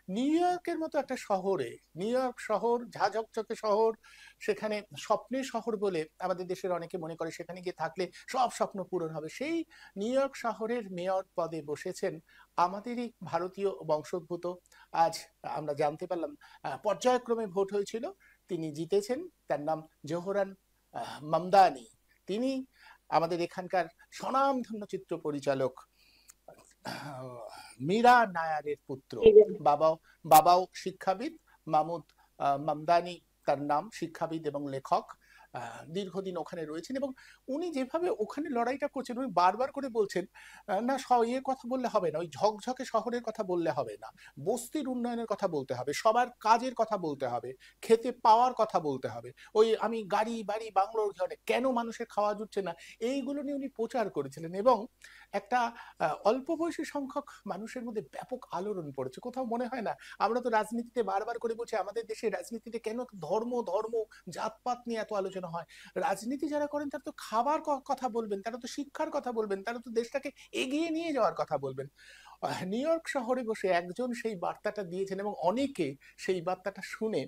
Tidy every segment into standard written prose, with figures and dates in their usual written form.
New ইয়র্কের মতো একটা শহরে, নিউ ইয়র্ক শহর ঝাঁঝকচকে শহর, সেখানে স্বপ্নের শহর বলে আমাদের দেশের অনেকে মনে করে সেখানে গিয়ে থাকলে সব স্বপ্ন পূরণ হবে। সেই নিউ ইয়র্ক শহরের মেয়র পদে বসেছেন আমাদেরই ভারতীয় বংশোদ্ভূত। আজ আমরা জানতে পারলাম পর্যায়ক্রমে ভোট হয়েছিল, তিনি জিতেছেন। তার নাম জোহরান মামদানি। তিনি আমাদের এখানকার স্বনামধন্য চিত্র পরিচালক মীরা নায়ারের পুত্র। বাবাও বাবাও শিক্ষাবিদ, মামুদ মামদানি তার নাম, শিক্ষাবিদ এবং লেখক। দীর্ঘদিন ওখানে রয়েছেন এবং উনি যেভাবে ওখানে লড়াইটা করছেন, উনি বারবার করে বলছেন না ইয়ের কথা বললে হবে না, ওই ঝকঝকে শহরের কথা বললে হবে না, বস্তির উন্নয়নের কথা বলতে হবে, সবার কাজের কথা বলতে হবে, খেতে পাওয়ার কথা বলতে হবে। ওই আমি গাড়ি বাড়ি বাংলোর ঘরে কেন মানুষের খাওয়া জুটছে না, এইগুলো নিয়ে উনি প্রচার করেছিলেন। এবং একটা অল্প বয়সী সংখ্যক মানুষের মধ্যে ব্যাপক আলোড়ন পড়েছে। কোথাও মনে হয় না, আমরা তো রাজনীতিতে বারবার করে বলছি আমাদের দেশে রাজনীতিতে কেন ধর্ম ধর্ম জাতপাত নিয়ে এত আলোচনা হয়। রাজনীতি যারা করেন তারা তো খাবার কথা বলবেন, তারা তো শিক্ষার কথা বলবেন, তারা তো দেশটাকে এগিয়ে নিয়ে যাওয়ার কথা বলবেন। নিউ ইয়র্ক শহরে বসে একজন সেই বার্তাটা দিয়েছেন এবং অনেকে সেই বার্তাটা শুনে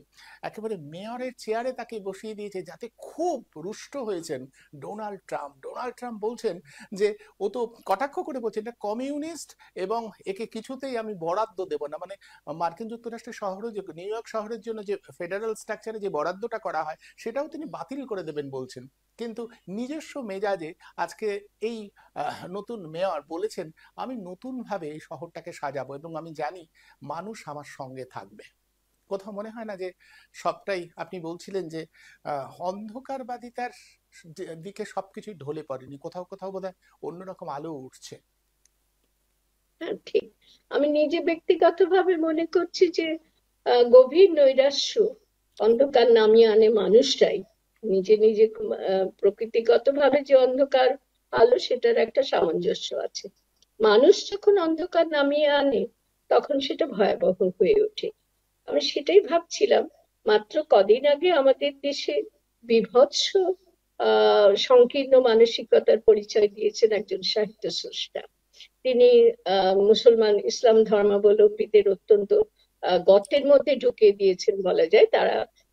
একেবারে মেয়রের চেয়ারে তাকে বসিয়ে দিয়েছে, যাতে খুব রুষ্ট হয়েছেন ডোনাল্ড ট্রাম্প। ডোনাল্ড ট্রাম্প বলছেন যে ও তো কটাক্ষ করে বলছেন এটা কমিউনিস্ট এবং একে কিছুতেই আমি বরাদ্দ দেব না। মানে মার্কিন যুক্তরাষ্ট্রের শহরে যে নিউ ইয়র্ক শহরের জন্য যে ফেডারেল স্ট্রাকচারে যে বরাদ্দটা করা হয় সেটাও তিনি বাতিল করে দেবেন বলছেন। কিন্তু নিজস্ব মেজাজে আজকে এই নতুন মেয়র বলেছেন আমি নতুনভাবে এই শহরটাকে সাজাবো এবং আমি জানি মানুষ আমার সঙ্গে থাকবে। কোথাও মনে হয় না যে সবটাই আপনি বলছিলেন যে অন্ধকারবাদিতার দিকে সবকিছুই ঢলে পড়েনি, কোথাও কোথাও বোধহয় অন্যরকম আলো উঠছে। হ্যাঁ, ঠিক। আমি নিজে ব্যক্তিগতভাবে মনে করছি যে গভীর নৈরাশ্য অন্ধকার নামিয়ে আনে মানুষটাই নিজে নিজে। প্রকৃতিগতভাবে যে অন্ধকার আলো, সেটার একটা সামঞ্জস্য আছে। মানুষ যখন অন্ধকার নামিয়ে আনে তখন সেটা ভয়াবহ হয়ে ওঠে। আমি সেটাই ভাবছিলাম। মাত্র কদিন আগে আমাদের দেশে বীভৎস সংকীর্ণ মানসিকতার পরিচয় দিয়েছেন একজন সাহিত্য স্রষ্টা। তিনি মুসলমান ইসলাম ধর্মাবলম্বীদের অত্যন্ত গর্তের মধ্যে ঢুকিয়ে দিয়েছেন বলা যায়।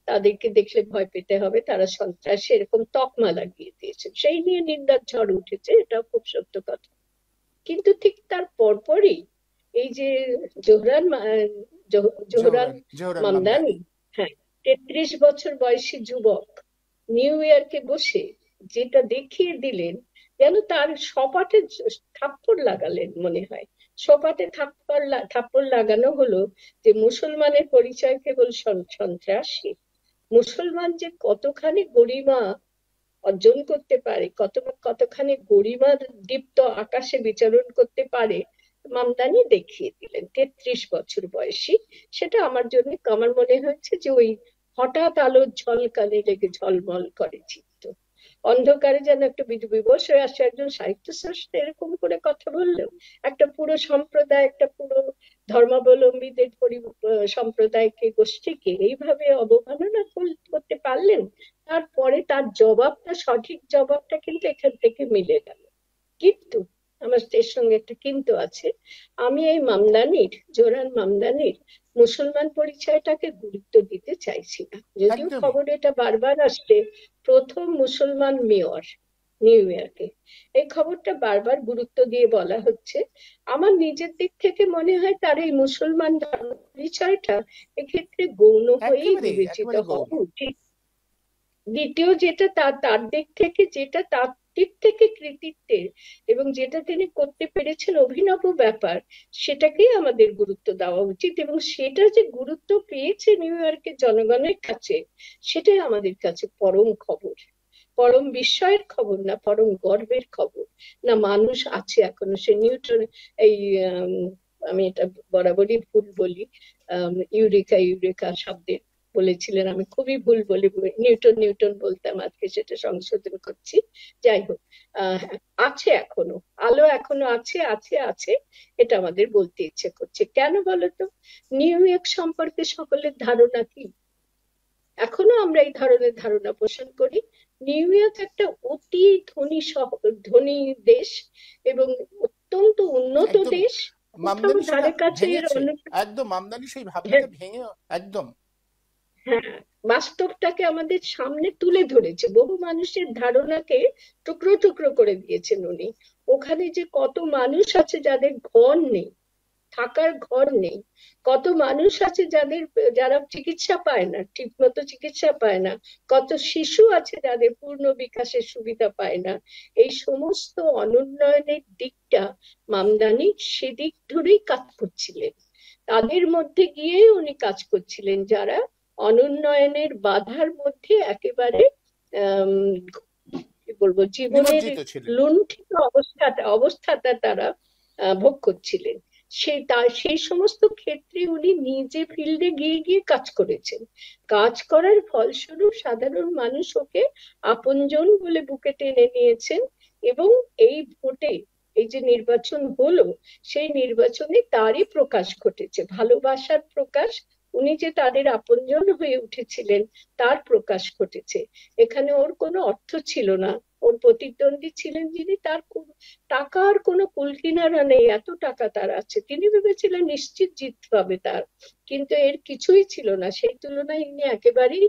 তাদেরকে দেখলে ভয় পেতে হবে, তারা সন্ত্রাসী, এরকম তকমা লাগিয়ে দিয়েছেন। সেই নিয়ে নিন্দার ঝড় উঠেছে, এটাও খুব সত্য কথা। কিন্তু ঠিক তার পরপরই এই যে Zohran Zohran Zohran Mamdani. Mamdani, হ্যাঁ, 33 বছর বয়সী যুবক নিউ ইয়র্কে বসে যেটা দেখিয়ে দিলেন, যেন তার সপাটে থাপ্পড় লাগালেন মনে হয়। সপাটে থাপ্পড় লাগানো হলো যে মুসলমানের পরিচয় কেবল সন্ত্রাসী। মুসলমান যে কতখানি গরিমা অর্জন করতে পারে, কতখানি গরিমা দীপ্ত আকাশে বিচরণ করতে পারে, মামদানি দেখিয়ে দিলেন 33 বছর বয়সী। সেটা আমার মনে হয়েছে যে ওই হঠাৎ আলোর ঝলকানি লেগে ঝলমল করে চিত্ত, অন্ধকারে যেন একটা বিবশ হয়ে আসে। একজন সাহিত্য স্রষ্টা এরকম করে কথা বললেও একটা পুরো সম্প্রদায়, একটা পুরো ধর্মাবলম্বীদের সম্প্রদায়কে, গোষ্ঠীকে এইভাবে অবমাননা করতে পারলেন। তারপরে তার জবাবটা, সঠিক জবাবটা কিন্তু এখান থেকে মিলে গেল। কিন্তু আমার এর সঙ্গে একটা কিন্তু আছে। আমি এই জোহরান মামদানির মুসলমান পরিচয়টাকে গুরুত্ব দিতে চাইছি না, যদিও খবর এটা বারবার আসছে প্রথম মুসলমান মেয়র নিউ ইয়র্কে। এই খবরটা বারবার গুরুত্ব দিয়ে বলা হচ্ছে। আমার নিজের দিক থেকে মনে হয় তার এই মুসলমান ধর্ম পরিচয়টা এক্ষেত্রে গৌণ হয়েই বিবেচিত হওয়া উচিত। দ্বিতীয় যেটা তার দিক থেকে, যেটা তার দিক থেকে কৃতিত্বের এবং যেটা তিনি করতে পেরেছেন অভিনব ব্যাপার, সেটাকেই আমাদের গুরুত্ব দেওয়া উচিত। এবং সেটা যে গুরুত্ব পেয়েছে নিউ ইয়র্কের জনগণের কাছে, সেটাই আমাদের কাছে পরম খবর, পরম বিস্ময়ের খবর না, পরম গর্বের খবর। না, মানুষ আছে এখনো। সে নিউটন, এই আমি এটা বরাবরই ভুল বলি, ইউরেকা ইউরেকা শব্দের বলেছিলেন, আমি খুবই ভুল বলি, নিউটন নিউটন বলতাম, আজকে সেটা সংশোধন করছি। যাই হোক, আছে এখনো আলো, এখনো আছে আছে আছে, এটা আমাদের বলতে ইচ্ছে করছে। কেন বলতো? নিউ ইয়র্ক সম্পর্কে সকলের ধারণা কি? এখনো আমরা এই ধরনের ধারণা পোষণ করি। নিউ ইয়র্ক একটা অতি ধনী দেশ এবং অত্যন্ত উন্নত দেশ। কোথাও মামদানি সেটা ধারে কাছে এর ভেঙেছে, অন্য। একদম মামদানি সেই হ্যাঁ, ভাবনাটা ভেঙে একদম। হ্যাঁ, বাস্তবটাকে আমাদের সামনে তুলে ধরেছে, বহু মানুষের ধারণাকে টুকরো টুকরো করে দিয়েছেন উনি। ওখানে যে কত মানুষ আছে যাদের ঘর নেই, থাকার ঘর নেই, কত মানুষ আছে যারা চিকিৎসা পায় না, ঠিক মতো চিকিৎসা পায় না, কত শিশু আছে যাদের পূর্ণ বিকাশের সুবিধা পায় না, এই সমস্ত অনুন্নয়নের দিকটা মামদানি সেদিক ধরেই কাজ করছিলেন। তাদের মধ্যে গিয়ে উনি কাজ করছিলেন যারা অনুন্নয়নের বাধার মধ্যে একেবারে আহ কি বলবো, জীবনের নিমজ্জিত ছিলেন। লুণ্ঠিত অবস্থাটা তারা ভোগ করছিলেন। সেই সমস্ত ক্ষেত্রে উনি নিজে ফিল্ডে গিয়ে গিয়ে কাজ করেছেন। কাজ করার ফলস্বরূপ সাধারণ মানুষ ওকে আপনজন বলে বুকে টেনে নিয়েছেন। এবং এই ভোটে, এই যে নির্বাচন হলো, সেই নির্বাচনে তারই প্রকাশ ঘটেছে, ভালোবাসার প্রকাশ। উনি যে তাদের আপনজন হয়ে উঠেছিলেন তার প্রকাশ ঘটেছে। এখানে ওর কোনো অর্থ ছিল না। ওর প্রতিদ্বন্দ্বী ছিলেন যিনি, তার টাকার কোনো কুলকিনারা নেই, এত টাকা তার আছে, তিনি ভেবেছিলেন নিশ্চিত জিততে হবে তার, কিন্তু এর কিছুই ছিল না। সেই তুলনায় ইনি একেবারেই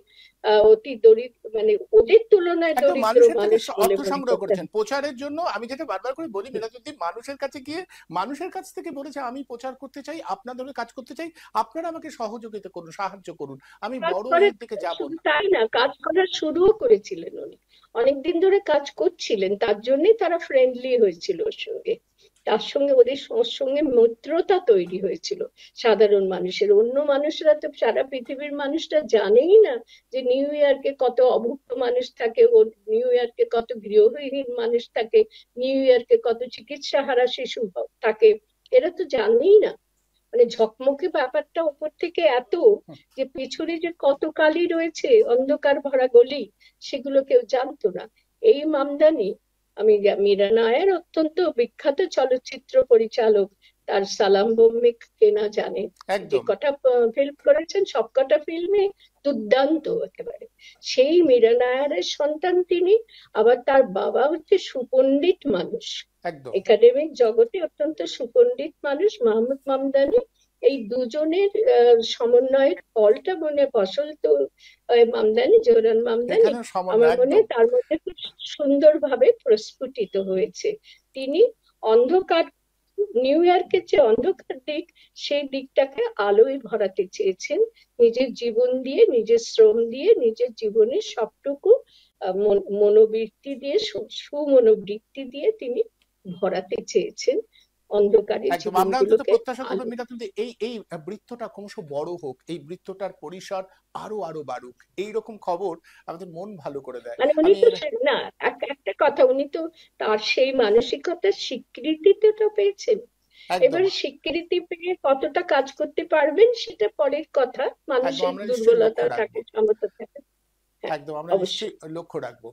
অতি দরিদ্র, মানে ওদের তুলনায় একদম দরিদ্র মানুষের থেকে মানুষ বলে অর্থ মনে সংগ্রহ করতেন। করেছেন প্রচারের জন্য। আমি যেটা বারবার করে বলি, মিরাজউদ্দিন মানুষের কাছে গিয়ে মানুষের কাছ থেকে বলেছে আমি প্রচার করতে চাই, আপনাদের কাজ করতে চাই, আপনারা আমাকে সহযোগিতা করুন, সাহায্য করুন, আমি কাজ বড় করে, এর দিকে যাব শুধু না। তাই না, কাজ করার শুরুও করেছিলেন উনি, অনেকদিন ধরে কাজ করছিলেন, তার জন্যই তারা ফ্রেন্ডলি হয়েছিল ওর সঙ্গে। তার সঙ্গে ওর সঙ্গে মিত্রতা তৈরি হয়েছিল সাধারণ মানুষের। অন্য মানুষরা তো, সারা পৃথিবীর মানুষরা জানেই না যে নিউ ইয়র্কে কত অভুক্ত মানুষ থাকে, ও নিউ ইয়র্কে কত গৃহহীন মানুষ থাকে, নিউ ইয়র্কে কত চিকিৎসা হারা শিশু থাকে, এরা তো জানেই না। মানে ঝকমকে ব্যাপারটা উপর থেকে এত, যে পিছনে যে কত কালি রয়েছে, অন্ধকার ভরা গলি, সেগুলো কেউ জানতো না। এই মামদানি, মীরা নায়ার অত্যন্ত বিখ্যাত চলচ্চিত্র পরিচালক, তার সালাম বোম্বে কে না জানে, যে একদম। কটা ফিল্ম করেছেন সব কটা ফিল্মে দুর্দান্ত একেবারে। সেই মীরা নায়ারের সন্তান তিনি। আবার তার বাবা হচ্ছে সুপণ্ডিত মানুষ, একদম। একাডেমিক জগতে অত্যন্ত সুপণ্ডিত মানুষ মাহমুদ মামদানি। এই দুজনের সমন্বয়ের ফলটা, মনে ফসল তো মামদানি, জোহরান মামদানি। এখানে আমার সমন্বয় মনে একদম। হয় তার মধ্যে খুব সুন্দরভাবে প্রস্ফুটিত হয়েছে। তিনি অন্ধকার, নিউ ইয়র্কের যে অন্ধকার দিক, সেই দিকটাকে আলোয় ভরাতে চেয়েছেন, নিজের জীবন দিয়ে, নিজের শ্রম দিয়ে, নিজের জীবনের সবটুকু মনোবৃত্তি দিয়ে, সুমনোবৃত্তি দিয়ে তিনি ভরাতে চেয়েছেন অন্ধকারের একদম আমরা অন্তত জীবনগুলোকে প্রত্যাশা করবো আলো। মিরাজউদ্দিন এই বৃত্তটা ক্রমশ বড় হোক, এই বৃত্তটার পরিসর আরো আরো বাড়ুক, এইরকম খবর আমাদের মন ভালো করে দেয়। মানে উনি আমি তো না, একটা কথা, উনি তো তার সেই মানসিকতার স্বীকৃতিতে তো পেয়েছেন। একদম এবার স্বীকৃতি পেয়ে কতটা কাজ করতে পারবেন সেটা পরের কথা, একদম মানুষের আমরা নিশ্চয়ই দুর্বলতা লক্ষ্য থাকে, রাখবো। ক্ষমতা থাকে। হ্যাঁ, একদম আমরা অবশ্যই। নিশ্চয়ই লক্ষ্য রাখবো।